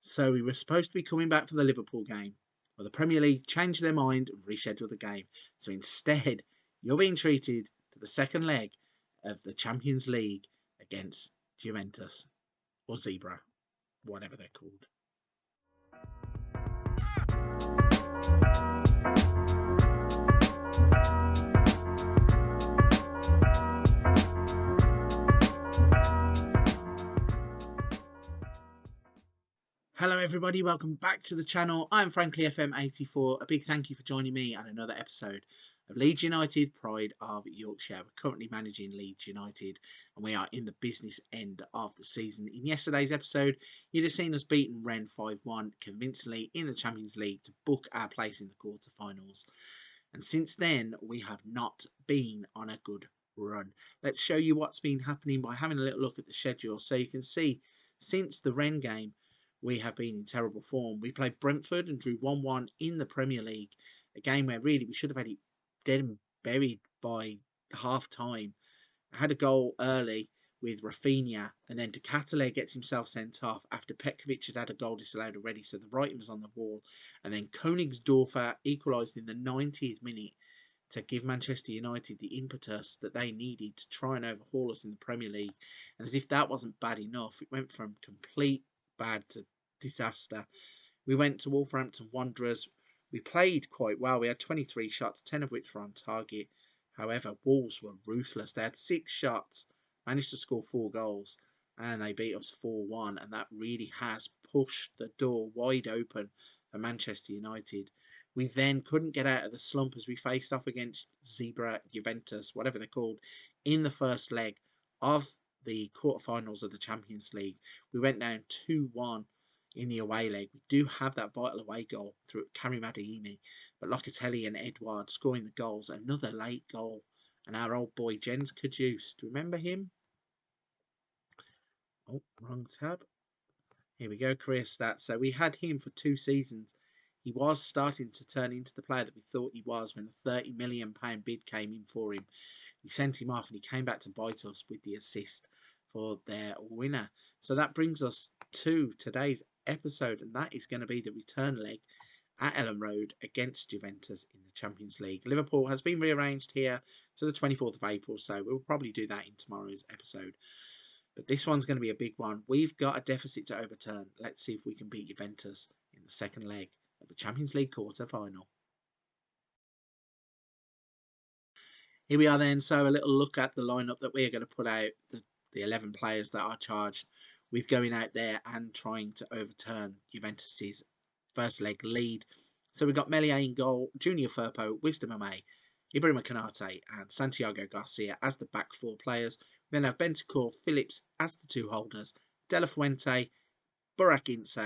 So we were supposed to be coming back for the Liverpool game. Well, the Premier League changed their mind and rescheduled the game. So instead, you're being treated to the second leg of the Champions League against Juventus or Zebra, whatever they're called. Hello everybody, welcome back to the channel. I'm Frankly FM84. A big thank you for joining me on another episode of Leeds United, Pride of Yorkshire. We're currently managing Leeds United and we are in the business end of the season. In yesterday's episode, you'd have seen us beating Rennes 5-1 convincingly in the Champions League to book our place in the quarterfinals. And since then, we have not been on a good run. Let's show you what's been happening by having a little look at the schedule. So you can see since the Rennes game, we have been in terrible form. We played Brentford and drew 1-1 in the Premier League, a game where really we should have had it dead and buried by half time. I had a goal early with Rafinha, and then De Ketelaere gets himself sent off after Petkovic had a goal disallowed already, so the writing was on the wall. And then Königsdorfer equalised in the 90th minute to give Manchester United the impetus that they needed to try and overhaul us in the Premier League. And as if that wasn't bad enough, it went from complete bad to disaster. We went to Wolverhampton Wanderers. We played quite well. We had 23 shots, 10 of which were on target. However, Wolves were ruthless. They had 6 shots, managed to score 4 goals, and they beat us 4-1. And that really has pushed the door wide open for Manchester United. We then couldn't get out of the slump as we faced off against Zebre, Juventus, whatever they're called, in the first leg of the quarterfinals of the Champions League. We went down 2-1 in the away leg. We do have that vital away goal through Karim Adeyemi, but Locatelli and Edouard scoring the goals. Another late goal, and our old boy Jens Kajus. Do you remember him? Oh, wrong tab. Here we go, career stats. So we had him for 2 seasons. He was starting to turn into the player that we thought he was when the £30 million bid came in for him. We sent him off and he came back to bite us with the assist for their winner. So that brings us to today's episode, and that is going to be the return leg at Ellen Road against Juventus in the Champions League. Liverpool has been rearranged here to the 24th of April, so we'll probably do that in tomorrow's episode. But this one's going to be a big one. We've got a deficit to overturn. Let's see if we can beat Juventus in the second leg of the Champions League quarter-final. Here we are then, so a little look at the lineup that we're going to put out, the 11 players that are charged with going out there and trying to overturn Juventus's first leg lead. So we've got Meslier in goal, Junior Firpo, Wisdom Ame, Ibrahima Konate and Santiago Garcia as the back 4 players. We then have Bentancur, Phillips as the 2 holders, De La Fuente, Burak Ince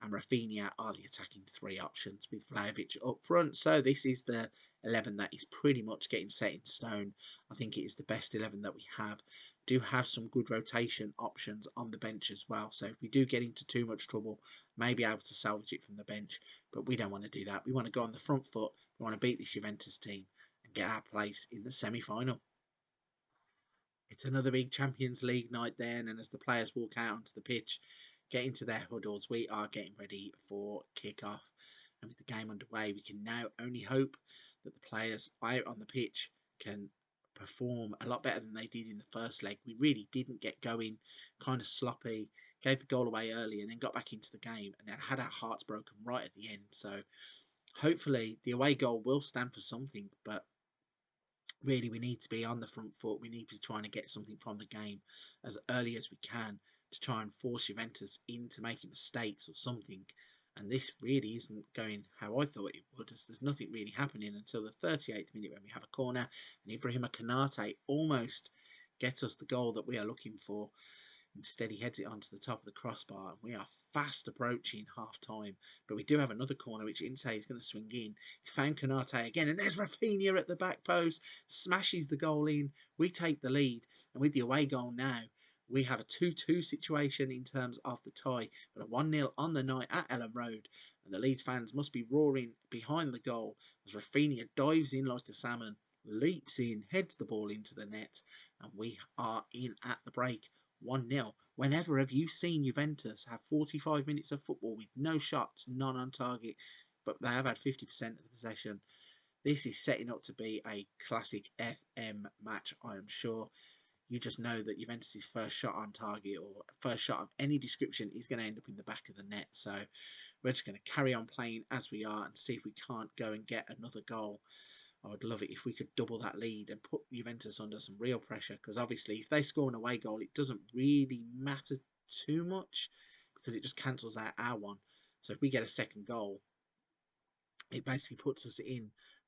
and Rafinha are the attacking 3 options with Vlahovic up front. So this is the 11 that is pretty much getting set in stone. I think it is the best 11 that we have. Do have some good rotation options on the bench as well. So if we do get into too much trouble, may be able to salvage it from the bench. But we don't want to do that. We want to go on the front foot. We want to beat this Juventus team and get our place in the semi-final. It's another big Champions League night then, and as the players walk out onto the pitch, get into their huddles, we are getting ready for kick-off. And with the game underway, we can now only hope that the players out on the pitch can perform a lot better than they did in the first leg. We really didn't get going, kind of sloppy, gave the goal away early and then got back into the game and then had our hearts broken right at the end. So hopefully the away goal will stand for something, but really we need to be on the front foot. We need to be trying to get something from the game as early as we can to try and force Juventus into making mistakes or something. And this really isn't going how I thought it would, as there's nothing really happening until the 38th minute when we have a corner and Ibrahima Konate almost gets us the goal that we are looking for. Instead, he heads it onto the top of the crossbar, and we are fast approaching half-time. But we do have another corner, which Ince is going to swing in. He's found Konate again, and there's Rafinha at the back post. Smashes the goal in. We take the lead, and with the away goal now, we have a 2-2 situation in terms of the tie, but a 1-0 on the night at Ellen Road. And the Leeds fans must be roaring behind the goal as Rafinha dives in like a salmon, leaps in, heads the ball into the net, and we are in at the break. 1-0. Whenever have you seen Juventus have 45 minutes of football with no shots, none on target, but they have had 50% of the possession? This is setting up to be a classic FM match, I am sure. You just know that Juventus' first shot on target or first shot of any description is going to end up in the back of the net. So we're just going to carry on playing as we are and see if we can't go and get another goal. I would love it if we could double that lead and put Juventus under some real pressure, because obviously if they score an away goal, it doesn't really matter too much because it just cancels out our one. So if we get a second goal, it basically puts us in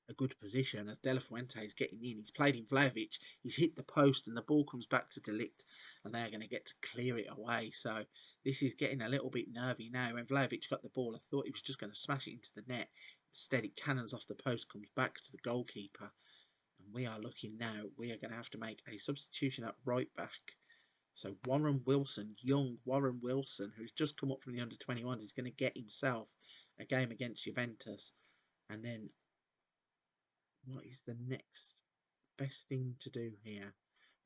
a good position as De La Fuente is getting in. He's played in Vlahovic, he's hit the post, and the ball comes back to De Ligt, and they are going to get to clear it away. So this is getting a little bit nervy now. When Vlahovic got the ball, I thought he was just going to smash it into the net. Instead, it cannons off the post, comes back to the goalkeeper, and we are looking now. We are going to have to make a substitution at right back. So Warren Wilson, young Warren Wilson, who's just come up from the under-21s, is going to get himself a game against Juventus. And then, what is the next best thing to do here?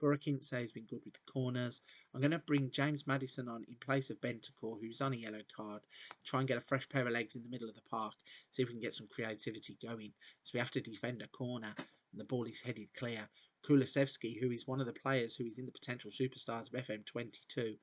Burakintse has been good with the corners. I'm going to bring James Maddison on in place of Bentancur, who's on a yellow card. Try and get a fresh pair of legs in the middle of the park. See if we can get some creativity going. So we have to defend a corner, and the ball is headed clear. Kulusevski, who is one of the players who is in the potential superstars of FM22,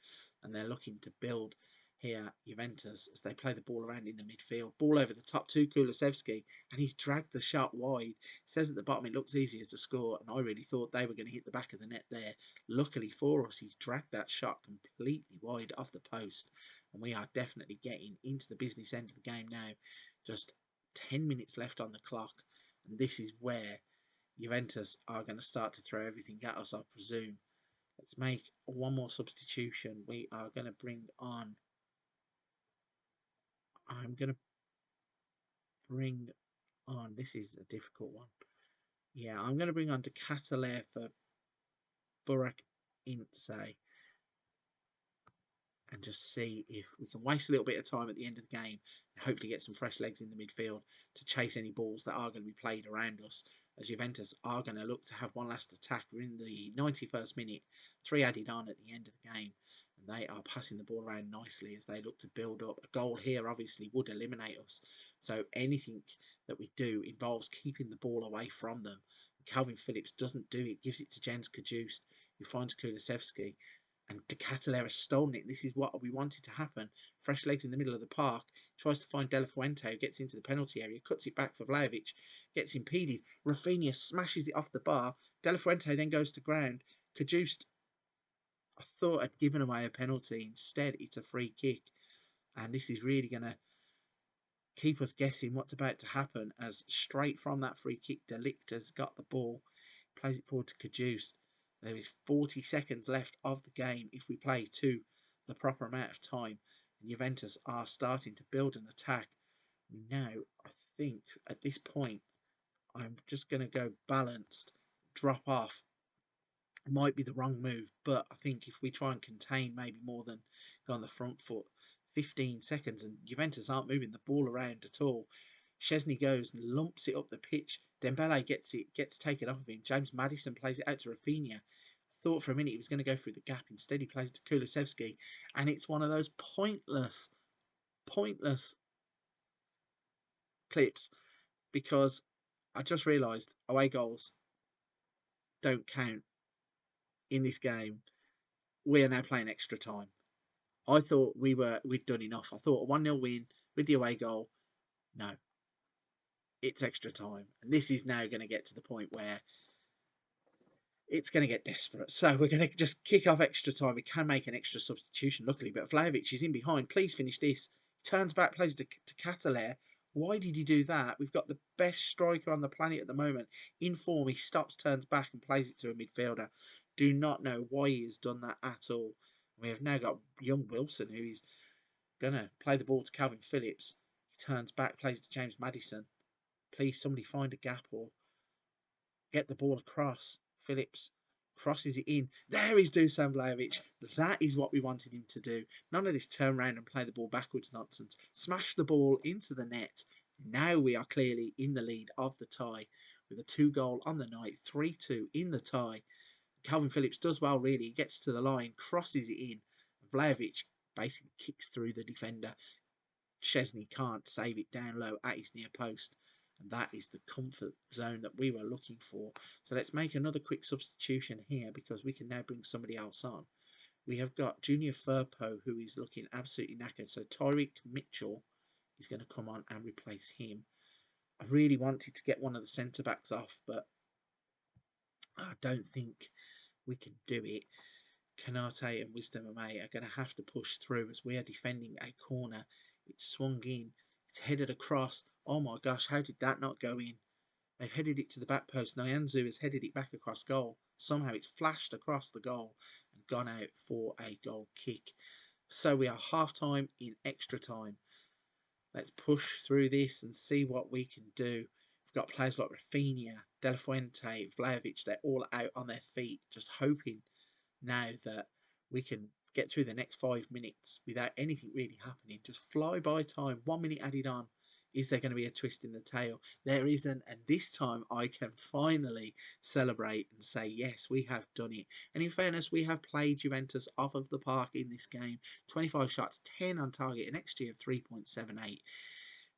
and they're looking to build here, Juventus, as they play the ball around in the midfield. Ball over the top to Kulusevski, and he's dragged the shot wide. It says at the bottom it looks easier to score, and I really thought they were going to hit the back of the net there. Luckily for us, he's dragged that shot completely wide off the post, and we are definitely getting into the business end of the game now. Just 10 minutes left on the clock, and this is where Juventus are going to start to throw everything at us, I presume. Let's make one more substitution. We are going to bring on... I'm going to bring on... This is a difficult one. Yeah, I'm going to bring on De Cataler for Burak Ince and just see if we can waste a little bit of time at the end of the game and hopefully get some fresh legs in the midfield to chase any balls that are going to be played around us, as Juventus are going to look to have one last attack. We're in the 91st minute, 3 added on at the end of the game, and they are passing the ball around nicely as they look to build up. A goal here obviously would eliminate us, so anything that we do involves keeping the ball away from them. Calvin Phillips doesn't do it, gives it to Jens Kajust, who finds Kulusevski, and De Cataler has stolen it. This is what we wanted to happen. Fresh legs in the middle of the park. Tries to find De La Fuente, who gets into the penalty area, cuts it back for Vlahovic, gets impeded. Rafinha smashes it off the bar. De La Fuente then goes to ground. Kajust, I thought, had given away a penalty. Instead, it's a free kick. And this is really going to keep us guessing what's about to happen, as straight from that free kick, De Ligt has got the ball, plays it forward to Kajust. There is 40 seconds left of the game if we play to the proper amount of time. And Juventus are starting to build an attack. Now, I think at this point, I'm just going to go balanced, drop off. It might be the wrong move, but I think if we try and contain maybe more than go on the front foot, 15 seconds, and Juventus aren't moving the ball around at all. Szczesny goes and lumps it up the pitch. Dembele gets taken off of him. James Maddison plays it out to Rafinha. I thought for a minute he was going to go through the gap. Instead, he plays it to Kulusevski. And it's one of those pointless clips, because I just realised away goals don't count in this game. We are now playing extra time. I thought we'd done enough. I thought a 1-0 win with the away goal. No, it's extra time. And this is now going to get to the point where it's going to get desperate. So we're going to just kick off extra time. We can make an extra substitution, luckily. But Vlahovic is in behind. Please finish this. He turns back, plays to Cataler. Why did he do that? We've got the best striker on the planet at the moment. In form, he stops, turns back and plays it to a midfielder. Do not know why he has done that at all. We have now got young Wilson, who is going to play the ball to Calvin Phillips. He turns back, plays to James Maddison. Please, somebody find a gap or get the ball across. Phillips crosses it in. There is Dusan Vlahovic. That is what we wanted him to do. None of this turn around and play the ball backwards nonsense. Smash the ball into the net. Now we are clearly in the lead of the tie with a 2-goal on the night. 3-2 in the tie. Calvin Phillips does well, really. He gets to the line, crosses it in. Vlahovic basically kicks through the defender. Szczesny can't save it down low at his near post. And that is the comfort zone that we were looking for. So let's make another quick substitution here because we can now bring somebody else on. We have got Junior Firpo, who is looking absolutely knackered. So Tyreek Mitchell is going to come on and replace him. I really wanted to get one of the centre-backs off, but I don't think we can do it. Kanate and Wisdom Ame are going to have to push through as we are defending a corner. It's swung in. It's headed across. Oh my gosh, how did that not go in? They've headed it to the back post. Nyanzu has headed it back across goal. Somehow it's flashed across the goal and gone out for a goal kick. So we are half-time in extra time. Let's push through this and see what we can do. We've got players like Rafinha, De La Fuente, Vlahovic. They're all out on their feet, just hoping now that we can get through the next 5 minutes without anything really happening. Just fly by time. 1 minute added on. Is there going to be a twist in the tail? There isn't, and this time I can finally celebrate and say, yes, we have done it. And in fairness, we have played Juventus off of the park in this game. 25 shots, 10 on target, an XG of 3.78.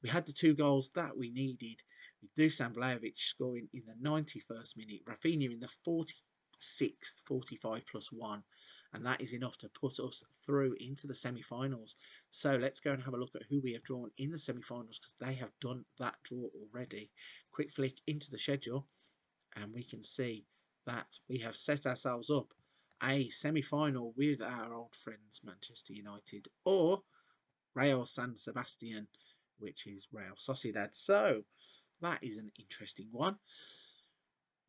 We had the 2 goals that we needed. With Dusan Vlahovic scoring in the 91st minute, Rafinha in the 46th, 45 plus 1. And that is enough to put us through into the semi-finals. So let's go and have a look at who we have drawn in the semi-finals because they have done that draw already. Quick flick into the schedule and we can see that we have set ourselves up a semi-final with our old friends Manchester United or Real San Sebastian, which is Real Sociedad. So that is an interesting one.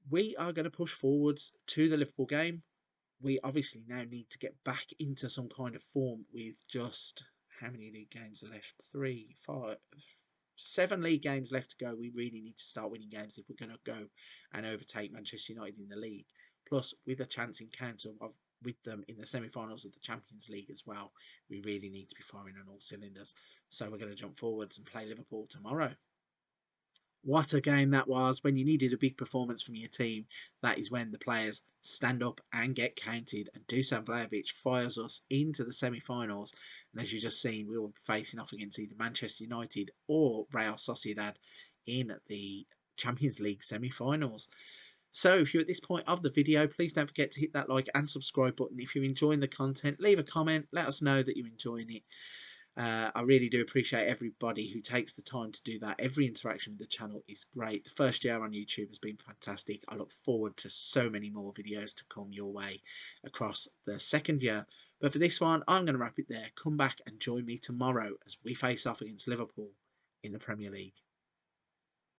We are going to push forwards to the Liverpool game. We obviously now need to get back into some kind of form with just how many league games are left? 3, 5, 7 league games left to go. We really need to start winning games if we're going to go and overtake Manchester United in the league. Plus, with a chance encounter with them in the semi-finals of the Champions League as well, we really need to be firing on all cylinders. So we're going to jump forwards and play Liverpool tomorrow. What a game that was. When you needed a big performance from your team, that is when the players stand up and get counted. And Dusan Vlahovic fires us into the semi-finals. And as you've just seen, we will be facing off against either Manchester United or Real Sociedad in the Champions League semi-finals. So if you're at this point of the video, please don't forget to hit that like and subscribe button. If you're enjoying the content, leave a comment. Let us know that you're enjoying it. I really do appreciate everybody who takes the time to do that. Every interaction with the channel is great. The first year on YouTube has been fantastic. I look forward to so many more videos to come your way across the second year. But for this one, I'm going to wrap it there. Come back and join me tomorrow as we face off against Liverpool in the Premier League.